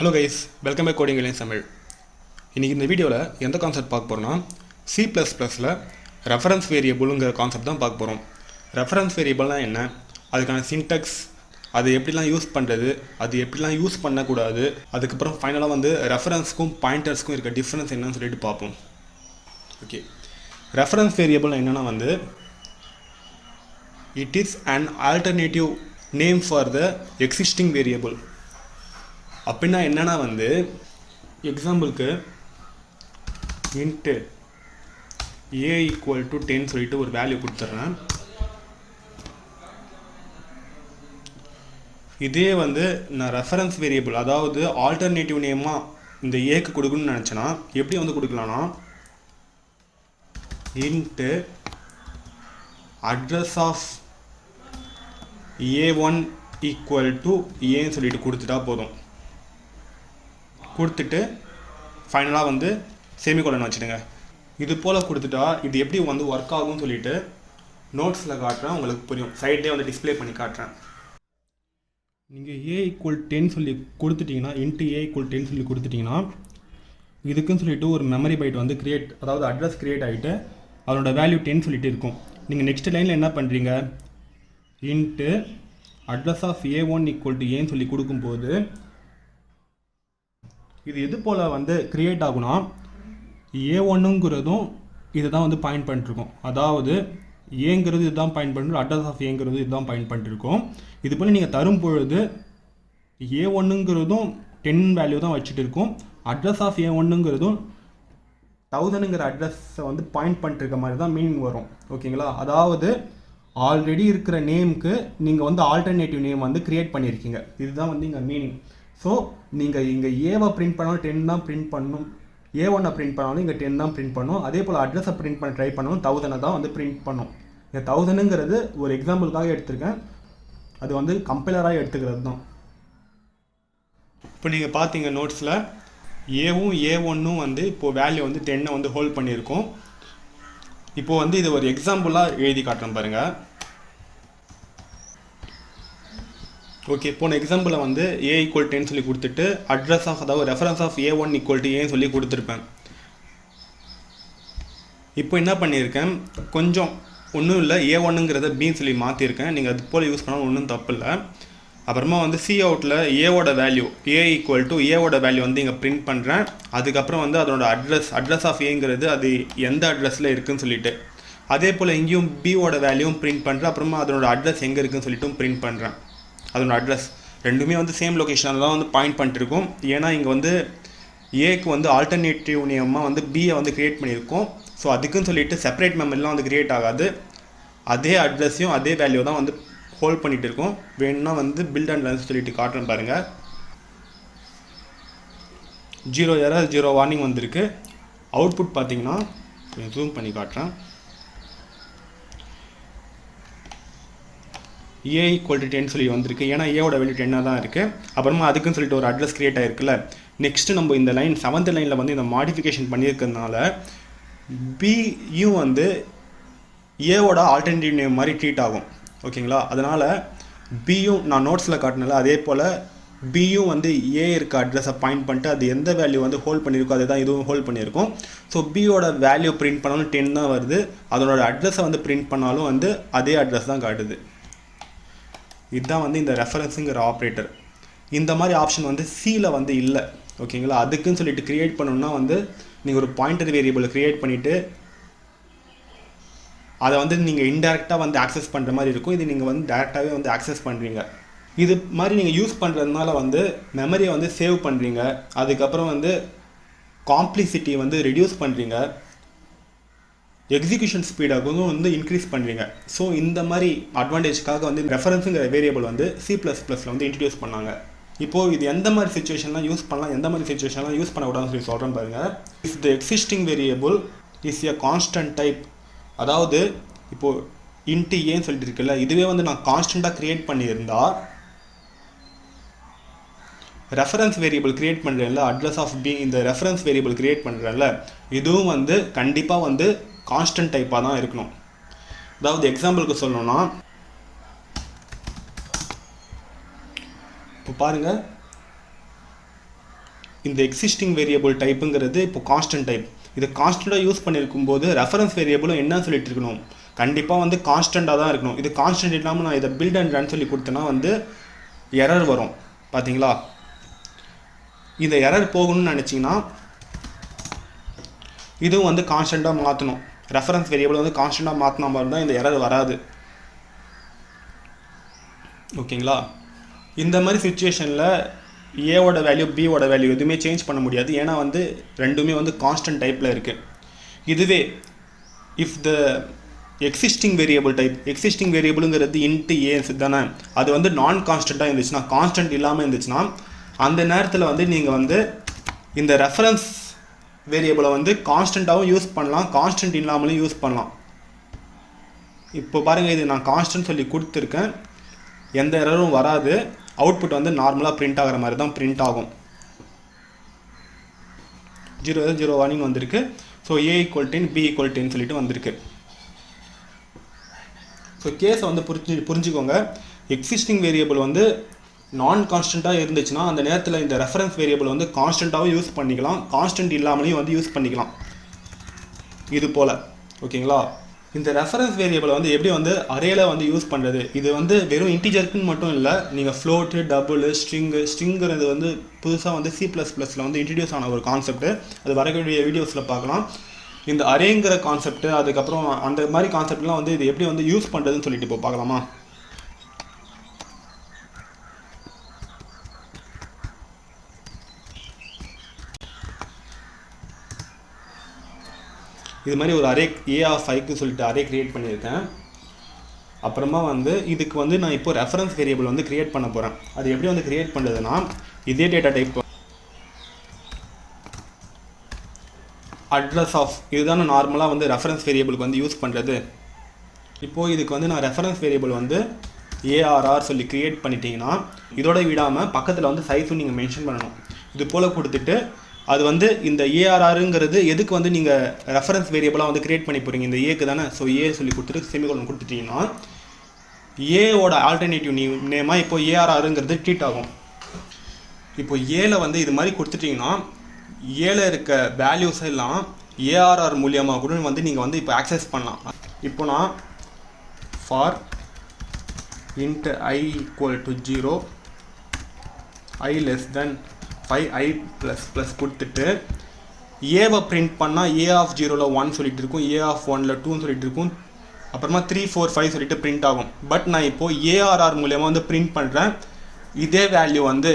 Hello guys, welcome back coding இளைஞர் தமிழ். இன்றைக்கி இந்த வீடியோவில் எந்த கான்செப்ட் பார்க்க போகிறோன்னா C++ல் ரெஃபரன்ஸ் வேரியபிளுங்கிற கான்செப்ட் தான் பார்க்க போகிறோம். ரெஃபரன்ஸ் வேரியபிள்னால் என்ன, அதுக்கான சின்டெக்ஸ், அது எப்படிலாம் யூஸ் பண்ணுறது, அது எப்படிலாம் யூஸ் பண்ணக்கூடாது, அதுக்கப்புறம் ஃபைனலாக வந்து ரெஃபரன்ஸ்க்கும் பாயிண்டர்ஸ்க்கும் இருக்க டிஃப்ரென்ஸ் என்னன்னு சொல்லிட்டு பார்ப்போம். ஓகே, ரெஃபரன்ஸ் வேரியபிள் என்னென்னா வந்து it is an alternative name for the existing variable. அப்படின்னா என்னென்னா வந்து எக்ஸாம்பிளுக்கு இன்ட்டு a = 10 சொல்லிட்டு ஒரு வேல்யூ கொடுத்துட்றேன். இதே வந்து நான் ரெஃபரன்ஸ் வேரியபிள், அதாவது ஆல்டர்னேட்டிவ் நேமாக இந்த ஏக்கு கொடுக்கணும்னு நினச்சேன்னா எப்படி வந்து கொடுக்கலான்னா into address of a1 = a சொல்லிட்டு கொடுத்துட்டா போதும். கொடுத்துட்டு ஃபைனலாக வந்து செமிகோலன் வச்சுடுங்க. இது போல் கொடுத்துட்டா இது எப்படி வந்து ஒர்க் ஆகும்னு சொல்லிட்டு நோட்ஸில் காட்டுறேன், உங்களுக்கு புரியும். சைட்லேயே வந்து டிஸ்பிளே பண்ணி காட்டுறேன். நீங்கள் a = 10 சொல்லி கொடுத்துட்டிங்கன்னா, இன்ட்டு a = 10 சொல்லி கொடுத்துட்டிங்கன்னா இதுக்குன்னு சொல்லிட்டு ஒரு மெமரி பைட் வந்து அதாவது அட்ரஸ் க்ரியேட் ஆகிட்டு அதோட வேல்யூ 10 சொல்லிட்டு இருக்கும். நீங்கள் நெக்ஸ்ட் லைனில் என்ன பண்ணுறீங்க, into address of a1 = a சொல்லி கொடுக்கும்போது இது எது போல் வந்து க்ரியேட் ஆகுனா a1ங்கிறதும் இதை தான் வந்து பாயிண்ட் பண்ணிட்டுருக்கோம். அதாவது ஏங்கிறது இதுதான் பாயிண்ட் பண்ணுறோம், அட்ரஸ் ஆஃப் ஏங்கிறது இதுதான் பாயிண்ட் பண்ணிட்டுருக்கோம். இது போல் நீங்கள் தரும் பொழுது a1ங்கிறதும் 10 வேல்யூ தான் வச்சுட்டு இருக்கும், அட்ரஸ் ஆஃப் a1ங்கிறதும் 1000ங்கிற அட்ரஸை வந்து பாயிண்ட் பண்ணிட்டுருக்க மாதிரி தான் மீனிங் வரும். ஓகேங்களா? அதாவது ஆல்ரெடி இருக்கிற நேமுக்கு நீங்கள் வந்து ஆல்டர்னேட்டிவ் நேம் வந்து க்ரியேட் பண்ணியிருக்கீங்க. இதுதான் வந்து இங்கே மீனிங். ஸோ நீங்கள் இங்கே ஏவை பிரிண்ட் பண்ணாலும் 10 தான் பிரிண்ட் பண்ணணும், a1 பிரிண்ட் பண்ணாலும் இங்கே 10 தான் பிரிண்ட் பண்ணணும். அதே போல் அட்ரஸை பிரிண்ட் பண்ண ட்ரை பண்ணணும், 1000 தான் வந்து பிரிண்ட் பண்ணும். இந்த 1000ங்கிறது ஒரு எக்ஸாம்பிளுக்காக எடுத்திருக்கேன், அது வந்து கம்பைலராக எடுத்துக்கிறது தான். இப்போ நீங்கள் பார்த்தீங்க நோட்ஸில் ஏவும் a1ம் வந்து இப்போது வேல்யூ வந்து 10 வந்து ஹோல்ட் பண்ணியிருக்கோம். இப்போது வந்து இது ஒரு எக்ஸாம்பிளாக எழுதி காட்டுறேன் பாருங்கள். ஓகே, போன எக்ஸாம்பிளில் வந்து a = 10 சொல்லி கொடுத்துட்டு அட்ரஸ் ஆஃப், அதாவது ரெஃபரன்ஸ் ஆஃப் a1 = a சொல்லி கொடுத்துருப்பேன். இப்போ என்ன பண்ணியிருக்கேன், கொஞ்சம் ஒன்றும் இல்லை, a1ங்கிறத b சொல்லி மாற்றிருக்கேன். நீங்கள் அது போல் யூஸ் பண்ணாலும் ஒன்றும் தப்பு இல்லை. அப்புறமா வந்து சி அவுட்டில் ஏவோட வேல்யூ a = ஏவோட வேல்யூ வந்து இங்கே பிரிண்ட் பண்ணுறேன். அதுக்கப்புறம் வந்து அதோட அட்ரஸ் ஆஃப் ஏங்கிறது அது எந்த அட்ரஸில் இருக்குதுன்னு சொல்லிட்டு, அதே போல் இங்கேயும் பியோட வேல்யூவும் பிரிண்ட் பண்ணுறேன். அப்புறமா அதனோட அட்ரஸ் எங்கே இருக்குதுன்னு சொல்லிட்டும் பிரிண்ட் பண்ணுறேன். அதோட அட்ரஸ் ரெண்டுமே வந்து சேம் லொக்கேஷனில் தான் வந்து பாயிண்ட் பண்ணிட்டுருக்கோம். ஏன்னா இங்கே வந்து ஏக்கு வந்து ஆல்டர்னேட்டிவ் நேமாக வந்து பியை வந்து க்ரியேட் பண்ணியிருக்கோம். ஸோ அதுக்குன்னு சொல்லிட்டு செப்பரேட் மெமரிலாம் வந்து க்ரியேட் ஆகாது, அதே அட்ரஸையும் அதே வேல்யூ தான் வந்து ஹோல்ட் பண்ணிகிட்டு இருக்கோம். வேணும்னா வந்து பில்ட் அண்ட் லேர்ன் சொல்லிட்டு காட்டுறேன் பாருங்கள். 0 எரர் 0 வார்னிங் வந்திருக்கு. அவுட்புட் பார்த்தீங்கன்னா ஜூம் பண்ணி காட்டுறேன். a = 10 சொல்லி வந்திருக்கு, ஏன்னா ஏவோட வேல்யூ 10 தான் இருக்குது. அப்புறமா அதுக்குன்னு சொல்லிட்டு ஒரு அட்ரஸ் க்ரியேட் ஆகிருக்குல்ல. நெக்ஸ்ட்டு நம்ம இந்த லைன் 7th லைனில் வந்து இந்த மாடிஃபிகேஷன் பண்ணியிருக்கிறதுனால பியும் வந்து ஏவோட ஆல்டர்னேட்டிவ் நேம் மாதிரி ட்ரீட் ஆகும். ஓகேங்களா? அதனால் பியும் நான் நோட்ஸில் காட்டினால அதே போல் பியும் வந்து ஏ இருக்க அட்ரஸை பாயிண்ட் பண்ணிட்டு அது எந்த வேல்யூ வந்து ஹோல்ட் பண்ணியிருக்கோ அதை தான் இதுவும் ஹோல்ட் பண்ணியிருக்கோம். ஸோ பியோட வேல்யூ பிரிண்ட் பண்ணாலும் 10 தான் வருது, அதனோட அட்ரஸை வந்து பிரிண்ட் பண்ணாலும் வந்து அதே அட்ரஸ் தான் காட்டுது. இதுதான் வந்து இந்த ரெஃபரன்ஸுங்கிற ஆப்ரேட்டர். இந்த மாதிரி ஆப்ஷன் வந்து சியில் வந்து இல்லை. ஓகேங்களா? அதுக்குன்னு சொல்லிட்டு க்ரியேட் பண்ணணும்னா வந்து நீங்கள் ஒரு பாயிண்டர் வேரியபிளை க்ரியேட் பண்ணிவிட்டு அதை வந்து நீங்கள் இன்டெரக்டாக வந்து ஆக்சஸ் பண்ணுற மாதிரி இருக்கும். இது நீங்கள் வந்து டேரெக்டாகவே வந்து ஆக்சஸ் பண்ணுறீங்க. இது மாதிரி நீங்கள் யூஸ் பண்ணுறதுனால வந்து மெமரியை வந்து சேவ் பண்ணுறீங்க, அதுக்கப்புறம் வந்து காம்ப்ளிசிட்டி வந்து ரெடியூஸ் பண்ணுறீங்க, எக்ஸிக்யூஷன் ஸ்பீடாகவும் வந்து இன்க்ரீஸ் பண்ணுறீங்க. ஸோ இந்த மாதிரி அட்வான்டேஜ்க்காக வந்து ரெஃபரன்ஸுங்கிற வேரியபிள் வந்து C++ல் வந்து இன்ட்ரடியூஸ் பண்ணாங்க. இப்போது இது எந்த மாதிரி சிச்சுவேஷன்லாம் யூஸ் பண்ணலாம், எந்த மாதிரி சிச்சுவேஷன்லாம் யூஸ் பண்ணக்கூடாதுன்னு சொல்லி சொல்கிறேன் பாருங்கள். If the existing variable is a constant type, அதாவது இப்போது இன்ட்டு ஏன்னு சொல்லிட்டு இருக்குல்ல, இதுவே வந்து நான் கான்ஸ்டண்ட்டாக க்ரியேட் பண்ணியிருந்தால் ரெஃபரன்ஸ் வேரியபிள் க்ரியேட் பண்ணுறேன்ல, அட்ரஸ் ஆஃப் பி, இந்த ரெஃபரன்ஸ் வேரியபிள் க்ரியேட் பண்ணுறேன்ல, இதுவும் வந்து கண்டிப்பாக வந்து கான்ஸ்டன்ட் டைப்பாக தான் இருக்கணும். அதாவது எக்ஸாம்பிளுக்கு சொல்லணும்னா இப்போ பாருங்கள், இந்த எக்ஸிஸ்டிங் வேரியபிள் டைப்புங்கிறது இப்போ கான்ஸ்டன்ட் டைப். இது கான்ஸ்டண்ட்டாக யூஸ் பண்ணியிருக்கும் போது ரெஃபரன்ஸ் வேரியபிளும் என்ன சொல்லிட்டு இருக்கணும், கண்டிப்பாக வந்து கான்ஸ்டண்ட்டாக தான் இருக்கணும். இது கான்ஸ்டன்ட் இல்லாமல் நான் இதை பில்ட் அண்ட் ரன் சொல்லி கொடுத்தேன்னா வந்து எரர் வரும். பார்த்தீங்களா, இந்த எரர் போகணும்னு நினச்சிங்கன்னா இதுவும் வந்து கான்ஸ்டண்ட்டாக மாற்றணும். ரெஃபரன்ஸ் வேரியபிள் வந்து கான்ஸ்டண்ட்டாக மாற்றினா மாதிரி தான் இந்த எரர் வராது. ஓகேங்களா, இந்த மாதிரி சுச்சுவேஷனில் ஏவோட வேல்யூ பியோட வேல்யூ எதுவுமே சேஞ்ச் பண்ண முடியாது. ஏன்னா வந்து ரெண்டுமே வந்து கான்ஸ்டன்ட் டைப்பில் இருக்குது. இதுவே if the existing variable type, existing வேரியபிளுங்கிறது இன்ட்டு ஏ தானே, அது வந்து நான் கான்ஸ்டண்ட்டாக இருந்துச்சுன்னா, கான்ஸ்டன்ட் இல்லாமல் இருந்துச்சுன்னா அந்த நேரத்தில் வந்து நீங்கள் வந்து இந்த ரெஃபரன்ஸ் வேரியபிளை வந்து கான்ஸ்டண்ட்டாகவும் யூஸ் பண்ணலாம், கான்ஸ்டன்ட் இல்லாமலும் யூஸ் பண்ணலாம். இப்போ பாருங்கள், இது நான் கான்ஸ்டன்ட் சொல்லி கொடுத்துருக்கேன், எந்த எரரும் வராது. அவுட்புட் வந்து நார்மலாக பிரிண்ட் ஆகிற மாதிரி தான் பிரிண்ட் ஆகும். 0 வந்திருக்கு. ஸோ A = 10 B = 10 சொல்லிட்டு வந்திருக்கு. ஸோ கேஸை வந்து புரிஞ்சுக்கோங்க. எக்ஸிஸ்டிங் வேரியபிள் வந்து நான் கான்ஸ்டண்ட்டாக இருந்துச்சுன்னா அந்த நேரத்தில் இந்த ரெஃபரன்ஸ் வேரியபிள் வந்து கான்ஸ்டண்ட்டாகவும் யூஸ் பண்ணிக்கலாம், கான்ஸ்டன்ட் இல்லாமலையும் வந்து யூஸ் பண்ணிக்கலாம். இது போல் ஓகேங்களா. இந்த ரெஃபரன்ஸ் வேரியபிளை வந்து எப்படி வந்து அரேல வந்து யூஸ் பண்ணுறது, இது வந்து வெறும் இன்டிஜருக்குன்னு மட்டும் இல்லை, நீங்கள் ஃப்ளோட்டு, டபுள், ஸ்ட்ரிங்கிறது வந்து புதுசாக வந்து C++ல் வந்து இன்ட்ரடியூஸ் ஆன ஒரு கான்செப்ட். அது வரக்கூடிய வீடியோஸில் பார்க்கலாம். இந்த அரேங்கிற கான்செப்ட், அதுக்கப்புறம் அந்த மாதிரி கான்செப்ட்லாம் வந்து இது எப்படி வந்து யூஸ் பண்ணுறதுன்னு சொல்லிட்டு இப்போ பார்க்கலாமா. இது மாதிரி ஒரு அரே A(i)க்கு சொல்லிட்டு அரே க்ரியேட் பண்ணியிருக்கேன். அப்புறமா வந்து இதுக்கு வந்து நான் இப்போ ரெஃபரன்ஸ் வேரியபிள் வந்து க்ரியேட் பண்ண போகிறேன். அது எப்படி வந்து க்ரியேட் பண்ணுறதுன்னா, இதே டேட்டா டைப் அட்ரஸ் ஆஃப், இதுதானே நார்மலாக வந்து ரெஃபரன்ஸ் வேரியபிளுக்கு வந்து யூஸ் பண்ணுறது. இப்போது இதுக்கு வந்து நான் ரெஃபரன்ஸ் வேரியபிள் வந்து ARR சொல்லி க்ரியேட் பண்ணிட்டீங்கன்னா இதோட விடாமல் பக்கத்தில் வந்து சைஸும் நீங்கள் மென்ஷன் பண்ணணும். இது போல் கொடுத்துட்டு அது வந்து இந்த ARRங்கிறது எதுக்கு வந்து நீங்கள் ரெஃபரன்ஸ் வேரியபிளாக வந்து க்ரியேட் பண்ணி போகிறீங்க, இந்த ஏக்கு தானே. ஸோ ஏ சொல்லி கொடுத்துட்டு செமிகோலன் கொடுத்துட்டிங்கன்னா ஏவோட ஆல்டர்னேட்டிவ் நேமாக இப்போ ARRங்கிறது ட்ரீட் ஆகும். இப்போ ஏல வந்து இது மாதிரி கொடுத்துட்டிங்கன்னா ஏல இருக்க வேல்யூஸ் எல்லாம் ARR மூலியமாக கூட வந்து நீங்கள் வந்து இப்போ ஆக்சஸ் பண்ணலாம். இப்போ நான் for int I = 0 I <5 I++ கொடுத்துட்டு ஏவை பிரிண்ட் பண்ணால் A(0)ல் 1 சொல்லிட்டு இருக்கும், A(1)ல் 2 சொல்லிட்டு இருக்கும், அப்புறமா 3 4 5 சொல்லிட்டு பிரிண்ட் ஆகும். பட் நான் இப்போது ARR மூலியமாக வந்து பிரிண்ட் பண்ணுறேன். இதே வேல்யூ வந்து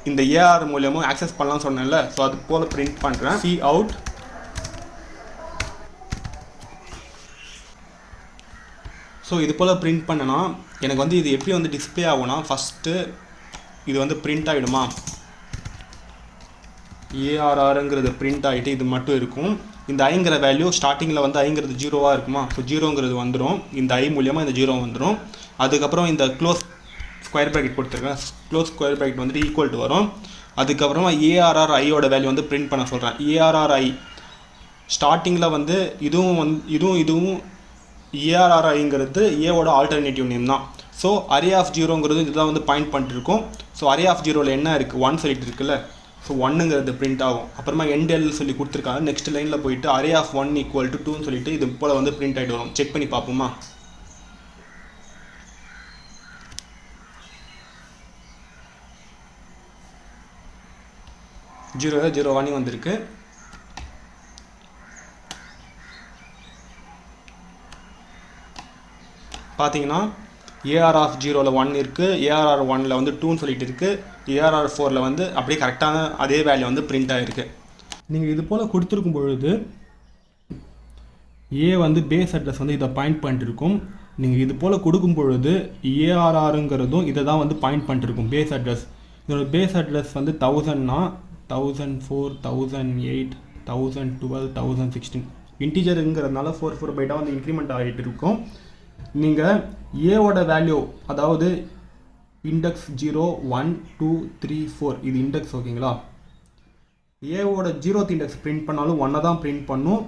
இந்த ARR மூலியமாக ஆக்சஸ் பண்ணலாம்னு சொன்னேன்ல, ஸோ அது போல் பிரிண்ட் பண்ணுறேன். cout ஸோ இது போல் பிரிண்ட் பண்ணனா எனக்கு வந்து இது எப்படி வந்து டிஸ்பிளே ஆகும்னா, ஃபஸ்ட்டு இது வந்து பிரிண்ட் ஆகிடுமா, ARRங்கிறது பிரிண்ட் ஆகிட்டு இது மட்டும் இருக்கும். இந்த ஐங்கிற வேல்யூ ஸ்டார்டிங்கில் வந்து ஐங்கிறது 0வாக இருக்குமா, ஸோ 0ங்கிறது வந்துடும். இந்த ஐ மூலியமாக இந்த 0 வந்துடும். அதுக்கப்புறம் இந்த க்ளோஸ் ஸ்கொயர் ப்ராக்கெட் கொடுத்துருக்கேன், க்ளோஸ் ஸ்கொயர் ப்ராக்கெட் வந்துட்டு ஈக்குவல் டு வரும். அதுக்கப்புறமா ARR ஐயோட வேல்யூ வந்து பிரிண்ட் பண்ண சொல்கிறேன். ARR ஐ ஸ்டார்டிங்கில் வந்து இதுவும் ARR ஐங்கிறது ஏவோட ஆல்டர்னேட்டிவ் நேம் தான். ஸோ அரே ஆஃப் 0ங்கிறது இதுதான் வந்து பாயிண்ட் பண்ணிட்டுருக்கோம். ஸோ அரே ஆஃப் 0ல் என்ன இருக்குது, 1 சொல்லிட்டு இருக்குல்ல, ஸோ 1ங்கிறது பிரிண்ட் ஆகும். அப்புறமா endl சொல்லி கொடுத்துருக்காங்க. நெக்ஸ்ட் லைனில் போயிட்டு அரே ஆஃப் 1 = 2ன்னு சொல்லிட்டு இது போல் வந்து பிரிண்ட் ஆகிட்டு வரும். செக் பண்ணி பார்ப்போமா. ஜீரோ வாணி வந்திருக்கு. பார்த்தீங்கன்னா AR(0)ல் 1 இருக்குது, ARR1ல் வந்து 2ன்னு சொல்லிட்டு இருக்குது, ARR4ல் வந்து அப்படியே கரெக்டான அதே வேல்யூ வந்து பிரிண்ட் ஆகிருக்கு. நீங்கள் இது போல் கொடுத்துருக்கும் பொழுது ஏ வந்து பேஸ் அட்ரஸ் வந்து இதை பாயிண்ட் பண்ணிட்டுருக்கும். நீங்கள் இது போல் கொடுக்கும் பொழுது ARRங்கிறதும் இதை தான் வந்து பாயிண்ட் பண்ணிட்டுருக்கும், பேஸ் அட்ரஸ். இதோட பேஸ் அட்ரஸ் வந்து 1000னா 1004 1008 1012 1016 இன்டிஜருங்கிறதுனால 4 பைட்டாக வந்து இன்க்ரிமெண்ட் ஆகிட்டு இருக்கும். நீங்கள் ஏவோட வேல்யூ, அதாவது இண்டெக்ஸ் 0 1 2 3 4 இது இண்டெக்ஸ் ஓகேங்களா. ஏவோட 0th இண்டெக்ஸ் பிரிண்ட் பண்ணாலும் 1 தான் பிரிண்ட் பண்ணும்,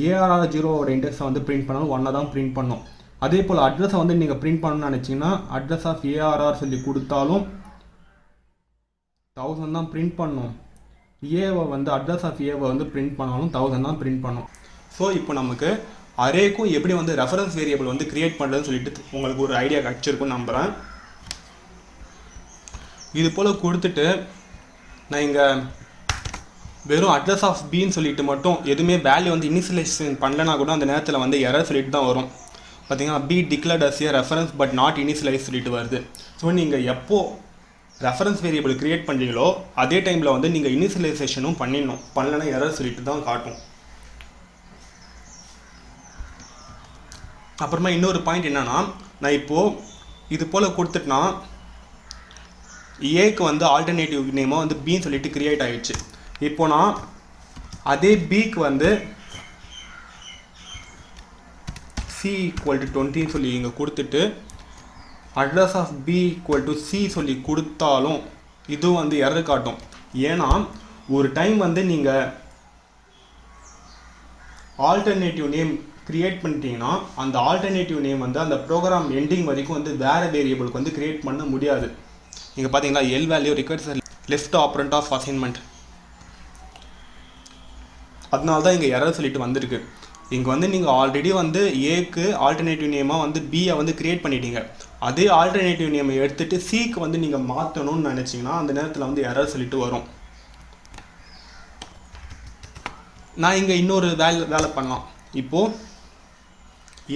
ARR0வோட இண்டெக்ஸை வந்து பிரிண்ட் பண்ணாலும் 1 தான் பிரிண்ட் பண்ணும். அதே போல் அட்ரஸை வந்து நீங்கள் பிரிண்ட் பண்ணணும்னு நினச்சிங்கன்னா அட்ரஸ் ஆஃப் ARR சொல்லி கொடுத்தாலும் 1000 தான் பிரிண்ட் பண்ணும். ஏவை வந்து அட்ரஸ் ஆஃப் ஏவை வந்து பிரிண்ட் பண்ணாலும் 1000 தான் பிரிண்ட் பண்ணும். ஸோ இப்போ நமக்கு அரேக்கும் எப்படி வந்து ரெஃபரன்ஸ் வேரியபிள் வந்து கிரியேட் பண்ணுறதுன்னு சொல்லிட்டு உங்களுக்கு ஒரு ஐடியா கிடச்சிருக்குன்னு நம்புகிறேன். இது போல் கொடுத்துட்டு நான் இங்கே வெறும் அட்ரஸ் ஆஃப் பின்னு சொல்லிட்டு மட்டும் எதுவுமே வேல்யூ வந்து இனிஷியலைசேஷன் பண்ணலனா கூட அந்த நேரத்தில் வந்து எரர் சொல்லிட்டு தான் வரும். பார்த்தீங்கன்னா B declared as a reference but not initialise சொல்லிட்டு வருது. ஸோ நீங்கள் எப்போ ரெஃபரன்ஸ் வேரியபிள் கிரியேட் பண்ணுறீங்களோ அதே டைமில் வந்து நீங்கள் இனிஷியலைசேஷனும் பண்ணிடணும். பண்ணலன்னா எரர் சொல்லிட்டு தான் காட்டும். அப்புறமா இன்னொரு பாயிண்ட் என்னன்னா, நான் இப்போது இது போல் கொடுத்துட்டுனா ஏக்கு வந்து ஆல்டர்னேட்டிவ் நேமாக வந்து பின்னு சொல்லிட்டு கிரியேட் ஆகிடுச்சு. இப்போ நான் அதே பிக்கு வந்து சி ஈக்குவல் டு 20 சொல்லி இங்கே கொடுத்துட்டு address of B equal to C சொல்லி கொடுத்தாலும் இதுவும் வந்து எரர் காட்டும். ஏன்னா ஒரு டைம் வந்து நீங்கள் ஆல்டர்னேட்டிவ் நேம் கிரியேட் பண்ணிட்டீங்கன்னா அந்த ஆல்டர்னேட்டிவ் நேம் வந்து அந்த ப்ரோக்ராம் எண்டிங் வரைக்கும் வந்து வேறு வேரியபிளுக்கு வந்து கிரியேட் பண்ண முடியாது. நீங்கள் பார்த்தீங்களா L value requires left operand of assignment. அதனால தான் இங்கே எரர் சொல்லிட்டு வந்திருக்கு. இங்கே வந்து நீங்கள் ஆல்ரெடி வந்து ஏக்கு ஆல்டர்னேட்டிவ் நேமாக வந்து பியை வந்து கிரியேட் பண்ணிட்டீங்க. அதே ஆல்டர்னேட்டிவ் நேமை எடுத்துகிட்டு சிக்கு வந்து நீங்கள் மாற்றணும்னு நினச்சிங்கன்னா அந்த நேரத்தில் வந்து எரர் சொல்லிட்டு வரும். நான் இங்கே இன்னொரு வேலை பண்ணலாம். இப்போது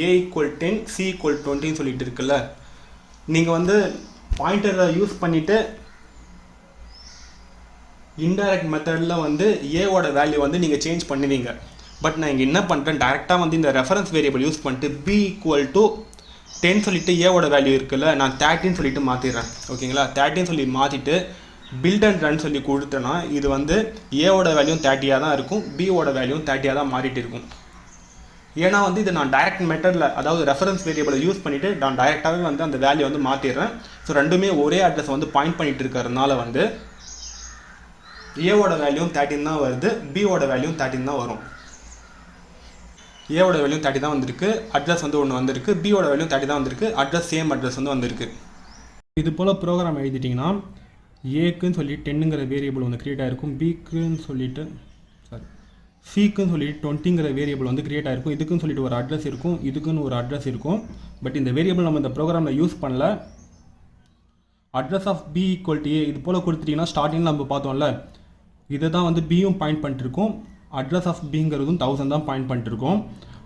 ஏ ஈக்குவல் 10 சி ஈக்குவல் 20 சொல்லிட்டு இருக்குல்ல, நீங்கள் வந்து பாயிண்டரை யூஸ் பண்ணிவிட்டு இன்டைரக்ட் மெத்தடில் வந்து ஏவோட வேல்யூ வந்து நீங்கள் சேஞ்ச் பண்ணுவீங்க. பட் நான் இங்கே என்ன பண்ணுறேன், டேரெக்டாக வந்து இந்த ரெஃபரன்ஸ் வேரியபிள் யூஸ் பண்ணிட்டு பி ஈக்குவல் டு 10 சொல்லிட்டு ஏவோட வேல்யூ இருக்குல்ல, நான் 13 சொல்லிட்டு மாற்றிடுறேன். ஓகேங்களா, 13 சொல்லி மாற்றிட்டு பில்ட் அண்ட் ரன் சொல்லி கொடுத்தேன்னா இது வந்து ஏவோட வேல்யூ 30 தான் இருக்கும், பியோட வேல்யூ 30 தான் மாறிட்டு இருக்கும். ஏன்னா வந்து இது நான் டைரக்ட் மெத்தடில், அதாவது ரெஃபரன்ஸ் வேரியபிளை யூஸ் பண்ணிவிட்டு நான் டைரெக்டாகவே வந்து அந்த வேல்யூ வந்து மாற்றிடுறேன். ஸோ ரெண்டுமே ஒரே அட்ரஸ் வந்து பாயிண்ட் பண்ணிட்டு இருக்கிறதுனால வந்து ஏவோட வேல்யூ 13 தான் வருது, பியோட வேல்யூ 13 தான் வரும். ஏவோட வேல்யூ 30 தான் வந்திருக்கு, அட்ரஸ் வந்து ஒன்று வந்திருக்கு, பியோட வேல்யூ 30 தான் வந்திருக்கு, அட்ரஸ் சேம் அட்ரஸ் வந்து வந்திருக்கு. இது போல் ப்ரோக்ராம் எழுதிட்டிங்கன்னா ஏக்குன்னு சொல்லி 10ங்கிற வேரியபிள் வந்து க்ரியேட் ஆகிருக்கும், பிக்குன்னு சொல்லிட்டு சிக்குன்னு சொல்லிட்டு 20ங்கிற வேரியபிள் வந்து க்ரியேட் ஆகிருக்கும். இதுக்குன்னு சொல்லிட்டு ஒரு அட்ரஸ் இருக்கும், இதுக்குன்னு ஒரு அட்ரஸ் இருக்கும். பட் இந்த வேரியபிள் நம்ம இந்த ப்ரோக்ராமில் யூஸ் பண்ணல. Address of B equal to A இது போல் கொடுத்துட்டிங்கன்னா ஸ்டார்டிங்கில் நம்ம பார்த்தோம்ல, இதை தான் வந்து பியும் பாயிண்ட் பண்ணிட்டுருக்கோம், அட்ரஸ் ஆஃப் பிங்கிறதும் 1000 தான் பாயிண்ட் பண்ணிட்டுருக்கோம்.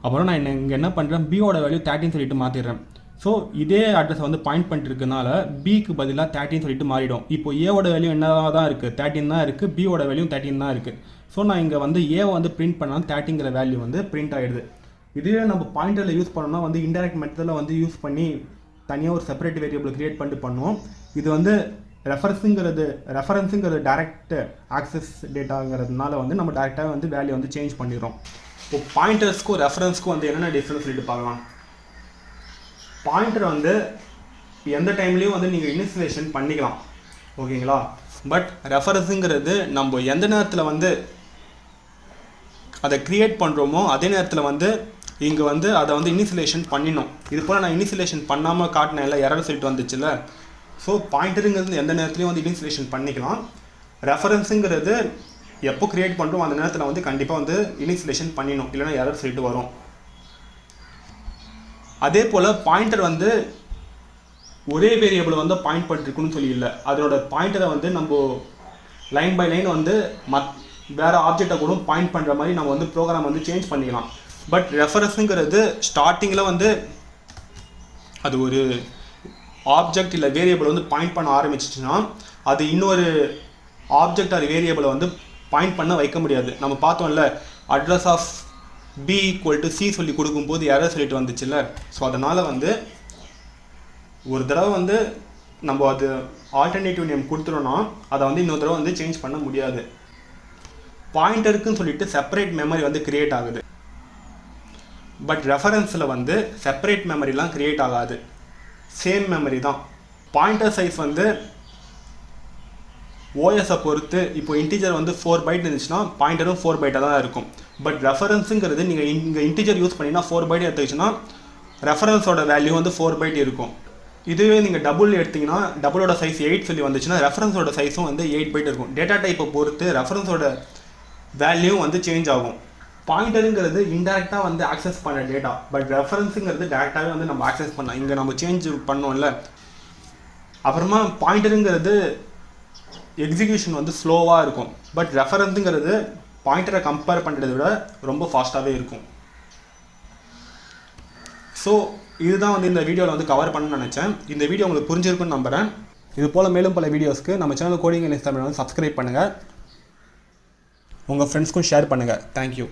அப்புறம் நான் இங்கே என்ன பண்ணுறேன், பியோட வேல்யூ 13 சொல்லிட்டு மாற்றிடுறேன். ஸோ இதே அட்ரஸை வந்து பாயிண்ட் பண்ணிட்டுருக்கனால பிக்கு பதிலாக 13 சொல்லிட்டு மாறிடும். இப்போ ஏவோட வேல்யூ என்ன தான் இருக்குது, 13 தான் இருக்குது, பியோட வேல்யூ 13 தான் இருக்குது. ஸோ நான் இங்கே வந்து ஏவை வந்து பிரிண்ட் பண்ணால் 30ங்கிற வேல்யூ வந்து பிரிண்ட் ஆகிடுது. இதுவே நம்ம பாயிண்டரில் யூஸ் பண்ணோம்னா வந்து இன்டெரக்ட் மெத்தடில் வந்து யூஸ் பண்ணி தனியாக ஒரு செப்பரேட் வேரியபிள் க்ரியேட் பண்ணிட்டு பண்ணுவோம். இது வந்து ரெஃபரன்ஸுங்கிறது டைரக்ட் ஆக்சஸ் டேட்டாங்கிறதுனால வந்து நம்ம டேரெக்டாக வந்து வேல்யூ வந்து சேஞ்ச் பண்ணிடுறோம். இப்போ பாயிண்டர்ஸ்க்கும் ரெஃபரன்ஸ்க்கும் வந்து என்னென்ன டிஃப்ரென்ஸ் சொல்லிட்டு பார்க்கலாம். பாயிண்டர் வந்து எந்த டைம்லேயும் வந்து நீங்கள் இனிஷியலைசேஷன் பண்ணிக்கலாம், ஓகேங்களா. பட் ரெஃபரன்ஸுங்கிறது நம்ம எந்த நேரத்தில் வந்து அதை க்ரியேட் பண்ணுறோமோ அதே நேரத்தில் வந்து இங்கே வந்து அதை வந்து இனிஷியலைசேஷன் பண்ணிடணும். இது போல் நான் இனிஷியலைசேஷன் பண்ணாமல் காட்டினேன் இல்லை, எரர் சொல்லிட்டு வந்துச்சுல்ல. ஸோ பாயிண்டருங்கிறது எந்த நேரத்துலையும் வந்து இனிஷியலைசேஷன் பண்ணிக்கலாம். ரெஃபரன்ஸுங்கிறது எப்போ க்ரியேட் பண்ணுறோம் அந்த நேரத்தில் வந்து கண்டிப்பாக வந்து இனிஷியலைசேஷன் பண்ணிடணும், இல்லைனா எரர் சொல்லிட்டு வரும். அதே போல் பாயிண்டர் வந்து ஒரே வேரியபிள் வந்து பாயிண்ட் பண்ணிருக்குன்னு சொல்லி இல்லை, அதனோட பாயிண்டரை வந்து நம்ம லைன் பை லைன் வந்து வேறு ஆப்ஜெக்டை கூட பாயிண்ட் பண்ணுற மாதிரி நம்ம வந்து ப்ரோக்ராம் வந்து சேஞ்ச் பண்ணிக்கலாம். பட் ரெஃபரன்ஸுங்கிறது ஸ்டார்டிங்கில் வந்து அது ஒரு ஆப்ஜெக்ட் இல்லை வேரியபிள் வந்து பாயிண்ட் பண்ண ஆரம்பிச்சிச்சுன்னா அது இன்னொரு ஆப்ஜெக்ட் அது வேரியபிளை வந்து பாயிண்ட் பண்ண வைக்க முடியாது. நம்ம பார்த்தோம்ல address of B equal to C சொல்லி கொடுக்கும்போது எரர் சொல்லிட்டு வந்துச்சுல்ல. ஸோ அதனால் வந்து ஒரு தடவை வந்து நம்ம அது ஆல்டர்னேட்டிவ் நேம் கொடுத்துட்டோம்னா அதை வந்து இன்னொரு தடவை வந்து சேஞ்ச் பண்ண முடியாது. பாயிண்டருக்குன்னு சொல்லிட்டு செப்பரேட் மெமரி வந்து கிரியேட் ஆகுது. பட் ரெஃபரன்ஸில் வந்து செப்பரேட் மெமரிலாம் கிரியேட் ஆகாது, சேம் மெமரி தான். பாயிண்டர் சைஸ் வந்து ஓஎஸை பொறுத்து இப்போ இன்டிஜர் வந்து 4 பைட் இருந்துச்சுன்னா பாயிண்டரும் 4 பைட்டாக தான் இருக்கும். பட் ரெஃபரன்ஸுங்கிறது நீங்கள் இங்கே இன்டிஜர் யூஸ் பண்ணிங்கன்னா 4 பைட் எடுத்துக்கிச்சுன்னா ரெஃபரன்ஸோட வேல்யூ வந்து 4 பைட் இருக்கும். இதுவே நீங்கள் டபுள் எடுத்திங்கன்னா டபுளோட சைஸ் 8 சொல்லி வந்துச்சுன்னா ரெஃபரன்ஸோட சைஸும் வந்து 8 பைட் இருக்கும். டேட்டா டைப்பை பொறுத்து ரெஃபரன்ஸோட வேல்யூ வந்து சேஞ்ச் ஆகும். பாயிண்டருங்கிறது இன்டெரக்டாக வந்து ஆக்சஸ் பண்ண டேட்டா, பட் ரெஃபரன்ஸுங்கிறது டேரெக்டாகவே வந்து நம்ம ஆக்சஸ் பண்ணலாம். இங்கே நம்ம சேஞ்ச் பண்ணோம்ல. அப்புறமா பாயிண்டருங்கிறது எக்ஸிக்யூஷன் வந்து ஸ்லோவாக இருக்கும், பட் ரெஃபரன்ஸுங்கிறது பாயிண்டரை கம்பேர் பண்ணுறதை விட ரொம்ப ஃபாஸ்ட்டாகவே இருக்கும். ஸோ இதுதான் வந்து இந்த வீடியோவில் வந்து கவர் பண்ணணும்னு நினச்சேன். இந்த வீடியோ உங்களுக்கு புரிஞ்சிருக்குன்னு நம்புகிறேன். இது போல் மேலும் பல வீடியோஸ்க்கு நம்ம சேனல் கோடிங் இன்ஸ்டாகிராம் வந்து சப்ஸ்கிரைப் பண்ணுங்கள், உங்கள் ஃப்ரெண்ட்ஸ்க்கும் ஷேர் பண்ணுங்கள். தேங்க்யூ.